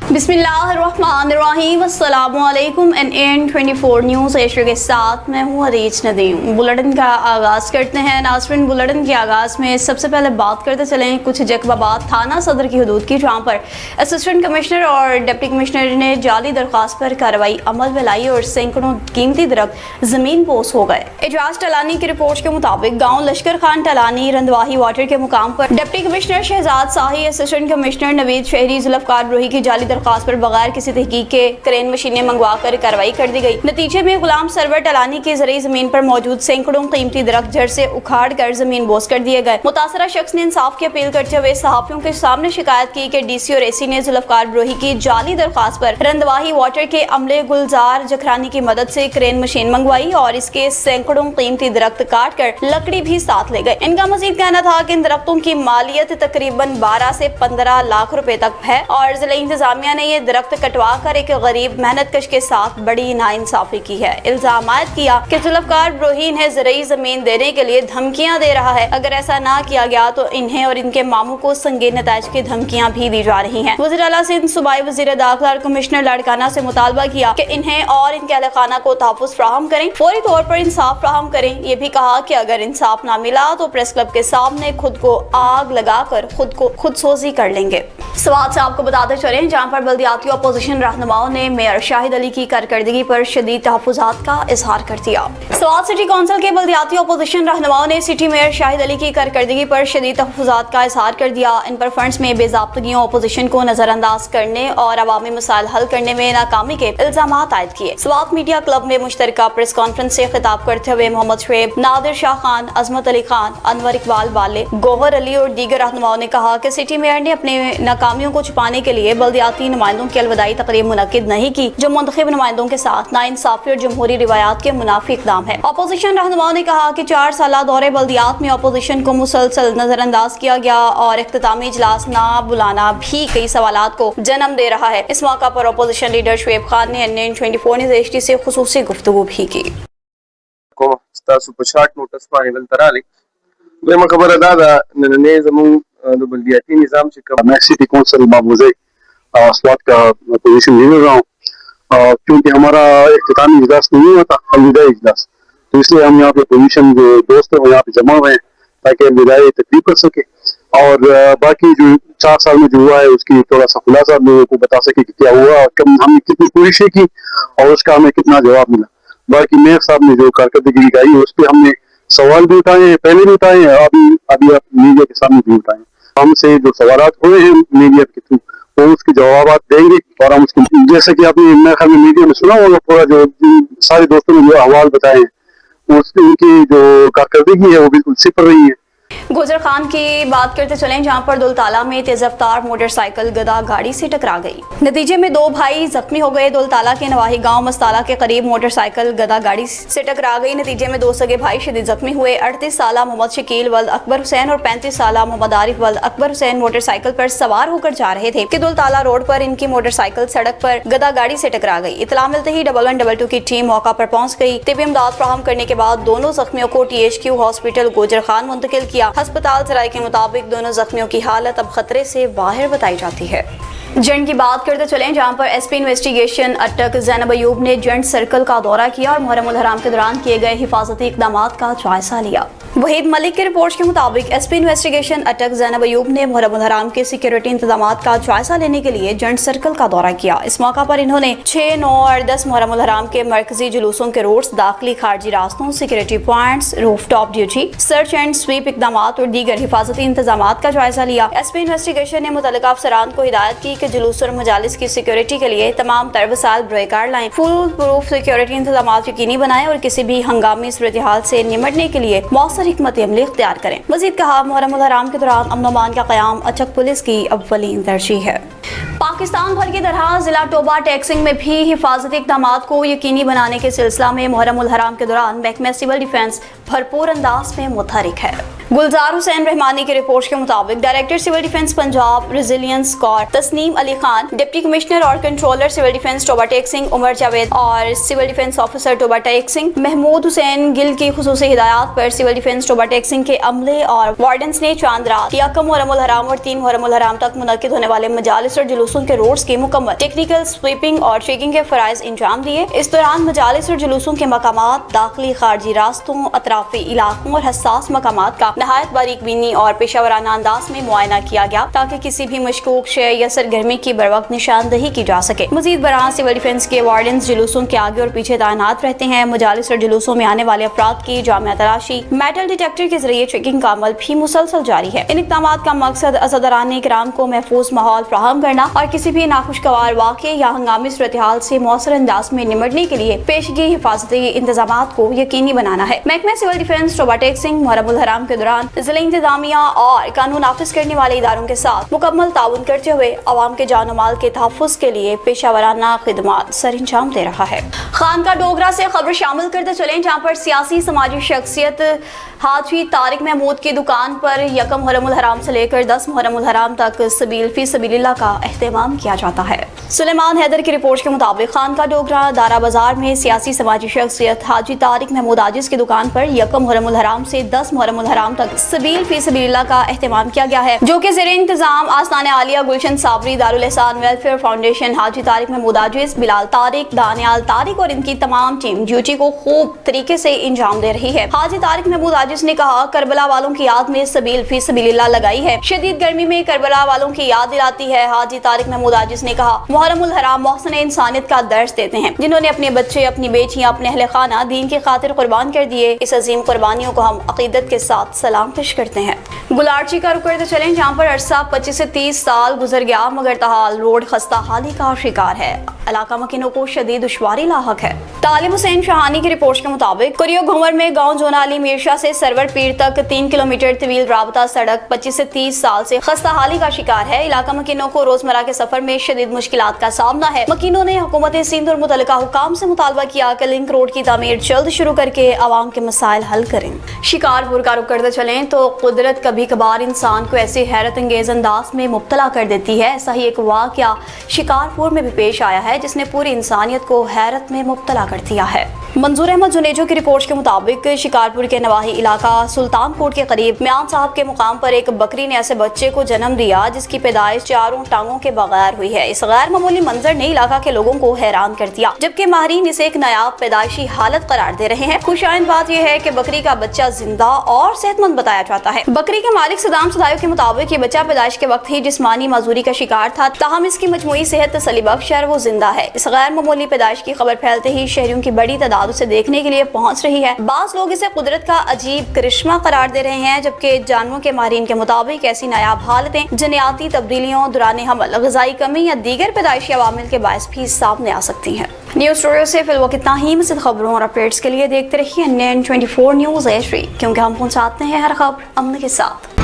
बिस्मिल्लाहिर्रहमानिर्रहीम, अस्सलामुअलैकुम। NN24 news Asia के साथ मैं हूँ हरीज नदीम। बुलेटिन का आगाज़ करते हैं। नाज़रीन, बुलेटिन के आगाज़ में सबसे पहले बात करते चलें कुछ जैकबाबाद थाना सदर की हदूद की, जहाँ पर असिस्टेंट कमिश्नर और डिप्टी कमिश्नर ने जाली दरख्वास्त पर कार्रवाई अमल में लाई और सैकड़ों कीमती दरख्त ज़मीन पोस हो गए। एजाज टलानी की रिपोर्ट के मुताबिक गाँव लश्कर खान टलानी रंदवाही वाटर के मुकाम पर डिप्टी कमिश्नर शहजाद शाही, असिस्टेंट कमिश्नर नवीद शहरी जुल्फकार ब्रोही की जाली दरख्वास्त पर बगैर किसी तहकीक के क्रेन मशीनें मंगवा कर कार्रवाई कर दी गई। नतीजे में गुलाम सरवर टलानी की ज़रिए जमीन पर मौजूद सैकड़ों कीमती दरख्त जड़ से उखाड़ कर जमीन बोस कर दिए गए। मुतासरा शख्स ने इंसाफ की अपील करते हुए सहाफियों के सामने शिकायत की कि DC और AC ने जुल्फकार ब्रोही की जाली दरख्वास्त पर रंदवाही वाटर के अमले गुलजार जखरानी की मदद से क्रेन मशीन मंगवाई और इसके सैकड़ों कीमती दरख्त काट कर लकड़ी भी साथ ले गए। इनका मजीद कहना था कि इन दरख्तों की मालियत तकरीबन 12 से 15 लाख रुपए तक है और जिला इंतजामिया ने ये दरख्त कटवा कर एक गरीब मेहनत कश के साथ बड़ी नाइंसाफी की है। इल्जाम आयद किया कि जुल्फकार ब्रोही इन्हें ज़रूरी जमीन देने के लिए धमकियां दे रहा है। अगर ऐसा ना किया गया तो इन्हें और इनके मामू को संगीन नताइज की धमकियां भी दी जा रही हैं। वज़ीर आला सिंध सूबाई वज़ीर दाखिला और कमिश्नर लाड़काना से मुतालबा किया कि इन्हें और इनके अहल खाना को तहफ़्फ़ुज़ फराहम करें, फौरी तौर पर इंसाफ फराहम करें। ये भी कहा कि अगर इंसाफ ना मिला तो प्रेस क्लब के सामने खुद को आग लगाकर खुद सोजी कर लेंगे। स्वात से आपको बताते चले, जहाँ पर बल्दियाती अपोजिशन रहनुमाओं ने मेयर शाहिद अली की कारकर्दगी पर शदीद तहफ़्फ़ुज़ात का इजहार कर दिया। स्वात सिटी कौंसिल के बल्दियाती अपोजिशन रहनुमाओं ने सिटी मेयर शाहिद अली की कारकर्दगी पर शदीद तहफ़्फ़ुज़ात का इजहार कर दिया। इन पर फंड्स में बेज़ाब्तगियों, अपोजिशन को नज़रअंदाज करने और अवामी मसाइल हल करने में नाकामी के इल्ज़ामात आयद किए। स्वात मीडिया क्लब में मुश्तरका प्रेस कॉन्फ्रेंस से खिताब करते हुए मोहम्मद शुएब, नादिर शाह खान, अजमत अली खान, अनवर इकबाल बाले, गौहर अली और दीगर रहनुमाओं ने कहा कि सिटी मेयर ने अपने नाकामियों को छुपाने के लिए बल्दियाती नुमाइंदों की अलविदाई तकरीब मुनक्किद नहीं की, जो मुंतखब नुमाइंदों के साथ नाइंसाफी और जमहूरी रिवायात के मुनाफी इक़दाम है। अपोजिशन रहनुमाओं ने कहा कि 4 साला दौरे बल्दियात में अपोजिशन को मुसलसल नजरअंदाज किया गया और इख्तितामी इजलास ना बुलाना भी कई सवालात को जन्म दे रहा है। इस मौका पर अपोजिशन लीडर शुएब खान ने NN24 न्यूज़ HD से खुसूसी गुफ्तगू भी की। खबर अदा ने जमून बल्दियाती निज़ाम से मैं सिटी कौंसिल मामूज़े स्वात का पोजीशन नहीं मिल रहा हूँ क्योंकि हमारा इख्तितामी इजलास नहीं हुआ था, अलविदाई इजलास, तो इसलिए हम यहाँ पे पोजीशन जो दोस्त है वो यहाँ पे जमा हुए हैं ताकि अलविदाई तकरीब कर सके और बाकी जो 4 साल में जो हुआ है उसकी थोड़ा सा खुलासा लोगों को बता सके कि क्या हुआ और हमने कितनी कोशिशें की और उसका हमें कितना जवाब मिला। बाकी मेयर साहब ने जो कारकर्दगी दिखाई उस पर हमने सवाल भी उठाए हैं, पहले भी उठाए हैं, अभी आप मीडिया के सामने भी उठाए। हमसे जो सवालात हुए हैं मीडिया के थ्रू वो उसके जवाब देंगे और हम उसके, जैसे कि आपने मेरे ख्याल में मीडिया में सुना होगा, पूरा जो सारे दोस्तों ने जो अहवाल बताए हैं उनकी जो कारकर्दगी है वो बिल्कुल सिफर रही है। गुजर खान की बात करते चलें, जहां पर दुलताला में तेज रफ्तार मोटरसाइकिल गधा गाड़ी से टकरा गई। नतीजे में 2 भाई जख्मी हो गए। दुलताला के नवाही गांव मस्ताला के करीब मोटरसाइकिल गधा गाड़ी से टकरा गई। नतीजे में 2 सगे भाई शदीद जख्मी हुए। 38 साला मोहम्मद शकील वल्द अकबर हुसैन और 35 साला मोहम्मद आरिफ वल्द अकबर हुसैन मोटरसाइकिल पर सवार होकर जा रहे थे कि दुलताला रोड पर इनकी मोटरसाइकिल सड़क पर गधा गाड़ी से टकरा गई। इतला मिलते ही 1122 की टीम मौका पर पहुंच गई। तिब्बी इमदाद फराहम करने के बाद दोनों जख्मियों को THQ हॉस्पिटल गुजर खान मुंतकिल किया। अस्पताल सराय के मुताबिक दोनों जख्मियों की हालत अब खतरे से बाहर बताई जाती है। जंड की बात करते चलें, जहां पर SP इन्वेस्टिगेशन अटक ज़ैनब अयूब ने जंड सर्कल का दौरा किया और मुहर्रम उल हराम के दौरान किए गए हिफाजती इक़दामात का जायजा लिया। वहीद मलिक की रिपोर्ट के मुताबिक SP इन्वेस्टिगेशन अटक ज़ैनब अयूब ने मुहर्रम उल हराम के सिक्योरिटी इंतजामात का जायजा लेने के लिए जंड सर्कल का दौरा किया। इस मौका पर इन्होंने 6, 9 और 10 मुहर्रम उल हराम के मरकजी जुलूसों के रोड्स, दाखिली खारजी रास्तों, security points, rooftop duty, search and sweep इक़दामात और दीगर हिफाजती इंतजामात का जायजा लिया। SP इन्वेस्टिगेशन ने मुतल्लिका अफसरान को हिदायत की कि जुलूस और मजालिस की सिक्योरिटी के लिए तमाम तरवसाल ब्रेकार लाएं, फुल प्रूफ सिक्योरिटी इंतजामात यकीनी बनाएं और किसी भी हंगामी सूरत-ए-हाल से निमटने के लिए मौसर हिकमत अमली इख्तियार करें। मजीद कहा, मुहर्रम उल हराम के दौरान अमन अमान का क़याम अचक पुलिस की अव्वलीन तरजीह है। पाकिस्तान भर की तरह जिला टोबा टैक्सिंग में भी हिफाजती इक़दामात को यकीनी बनाने के सिलसिला में मुहर्रम उल हराम के दौरान महकमा सिविल डिफेंस भरपूर अंदाज में मुतहरिक है। गुलजार हुसैन रहमानी की रिपोर्ट के मुताबिक director civil defence Punjab resilience corps Tasneem Ali Khan, deputy commissioner और controller civil defence Toba Tek Singh Umar Javed और civil defence officer Toba Tek Singh Mahmood Hussain Gill की खुसूसी हिदायत पर सिविल डिफेंस टोबा टेक सिंह के अमले और वार्डन्स ने चांद रात यकम मुहर्रमुल हराम और 3 मुहर्रमुल हराम तक मुनक्किद होने वाले मजालिस और जुलूसों के रोड्स की मुकम्मल टेक्निकल स्वीपिंग और चेकिंग के फराइज इंजाम दिए। इस दौरान मजालिस और जुलूसों के मकामात, दाखिली खारजी रास्तों, अतराफी इलाकों और हसास मकामात का नहायत बारीक बीनी और पेशावराना अंदाज में मुआयना किया गया ताकि किसी भी मशकूक शय या सरगर्मी की बरवक्त निशानदही की जा सके। मजीद बरान सिविल डिफेंस के वार्डन्स जुलूसों के आगे और पीछे तैनात रहते हैं। मजालिस और जुलूसों में आने वाले अफराद की जामिया तलाशी, मेटल डिटेक्टर के जरिए चेकिंग का अमल भी मुसलसल जारी है। इन इक़दामात का मकसद अज़ादरान इकराम को महफूज माहौल फराहम करना और किसी भी नाखुशगवार वाक़े या हंगामी सूरत-ए-हाल से मौसर अंदाज में निमटने के लिए पेशगी हिफाजती इंतजामात को यकीनी बनाना है। महकमा सिविल डिफेंस टोबा टेक सिंह मुहर्रमुल हराम के दौरान जिला इंतजामिया और कानून नाफिज करने वाले इदारों के साथ मुकम्मल ताउन करते हुए अवाम के जान माल के तहफ़्फ़ुज़ के लिए पेशावराना खिदमत सर अंजाम दे रहा है। खानका डोगरा से खबर शामिल करते चले, जहाँ पर सियासी समाजी शख्सियत हाजी तारिक महमूद की दुकान पर यकम मुहर्रमुल हराम से लेकर 10 मुहर्रमुल हराम तक सबील फी सबीलिल्लाह का एहतमाम किया जाता है। सुलेमान हैदर की रिपोर्ट के मुताबिक खानका डोगरा दारा बाजार में सियासी समाजी शख्सियत हाजी तारिक महमूद आजिज की दुकान पर यकम मुहर्रमुल हराम से 10 मुहर्रमुल हराम तक सबील फी सबीलिल्लाह का एहतमाम किया गया है, जो कि ज़ेरे इंतजाम आस्तान आलिया गुलशन साबरी दारुल एहसान वेलफेयर फाउंडेशन हाजी तारिक महमूद आजिज, बिलाल तारिक, दानियाल तारिक और इनकी तमाम टीम ड्यूटी को खूब तरीके से अंजाम दे रही है। हाजी तारिक महमूद आजिज ने कहा, करबला वालों की याद में सबील फी सबीलिल्लाह लगाई है, शदीद गर्मी में करबला वालों की याद दिलाती है। हाजी तारिक महमूद आजिज ने कहा, मुहर्रमुल हराम मोहसिन इंसानियत का दर्स देते हैं, जिन्होंने अपने बच्चे, अपनी बेटियां, अपने अहले खाना दीन की खातिर कुर्बान कर दिए। इस अजीम कुर्बानियों को हम अकीदत के साथ सलाम पेश करते हैं। गुलारची का रुख करते चलें, जहाँ पर अरसा 25 से 30 साल गुजर गया मगर ताहाल रोड खस्ता हाली का शिकार है। इलाका मकीनों को शदीद दुश्वारी लाहक है। तालिब हुसैन शाहानी की रिपोर्ट के मुताबिक कुरियो घुमर में गांव जोनाली मीरशा से सरवर पीर तक 3 किलोमीटर तवील राबता सड़क 25 से 30 साल से खस्ता हाली का शिकार है। इलाका मकीनों को रोजमर्रा के सफर में शदीद मुश्किलात का सामना है। मकीनों ने हुकूमत सिंध और मुतल्लिका हुकाम से मुतालबा किया कि लिंक रोड की तामीर जल्द शुरू करके आवाम के मसाइल हल करें। शिकारपुर का रुख करते चलें तो कुदरत कभी कभार इंसान को ऐसे हैरत अंगेज अंदाज में मुब्तला कर देती है। ऐसा ही एक वाक़या शिकारपुर में भी पेश आया है, जिसने पूरी इंसानियत को हैरत में मुब्तला कर दिया है। मंजूर अहमद जुनेजो की रिपोर्ट के मुताबिक शिकारपुर के नवाही इलाका सुल्तानकोट के करीब म्यान साहब के मुकाम पर एक बकरी ने ऐसे बच्चे को जन्म दिया जिसकी पैदाइश चारों टांगों के बगैर हुई है। इस गैर मामूली मंजर ने इलाका के लोगों को हैरान कर दिया, जबकि माहिरीन इसे एक नायाब पैदाइशी हालत करार दे रहे हैं। खुशाइन बात यह है कि बकरी का बच्चा जिंदा और सेहतमंद बताया जाता है। बकरी के मालिक सदाम सदायो के मुताबिक ये बच्चा पैदाइश के वक्त ही जिस्मानी माजूरी का शिकार था, ताहम इसकी मजमूई सेहत तसल्ली बख्श है, वो जिंदा है। इस गैर मामूली पैदाइश की खबर फैलते ही शहरियों की बड़ी तादाद उसे देखने के लिए पहुंच रही है। बास लोग इसे कुदरत का अजीब करिश्मा करार दे रहे हैं, जबकि जानवरों के माहिरीन के मुताबिक ऐसी नायाब हालतें जनियाती तब्दीलियों, दौरान हमल, ग़िज़ाई कमी या दीगर पैदाइशी अवामिल के बायस भी सामने आ सकती हैं। न्यूज़ स्टूडियो से फिलहाल इतना ही। मज़ीद खबरों और अपडेट्स के लिए देखते रहिए NN24 न्यूज़ HD, क्योंकि हम पहुंचाते हैं हर खबर अमन के साथ।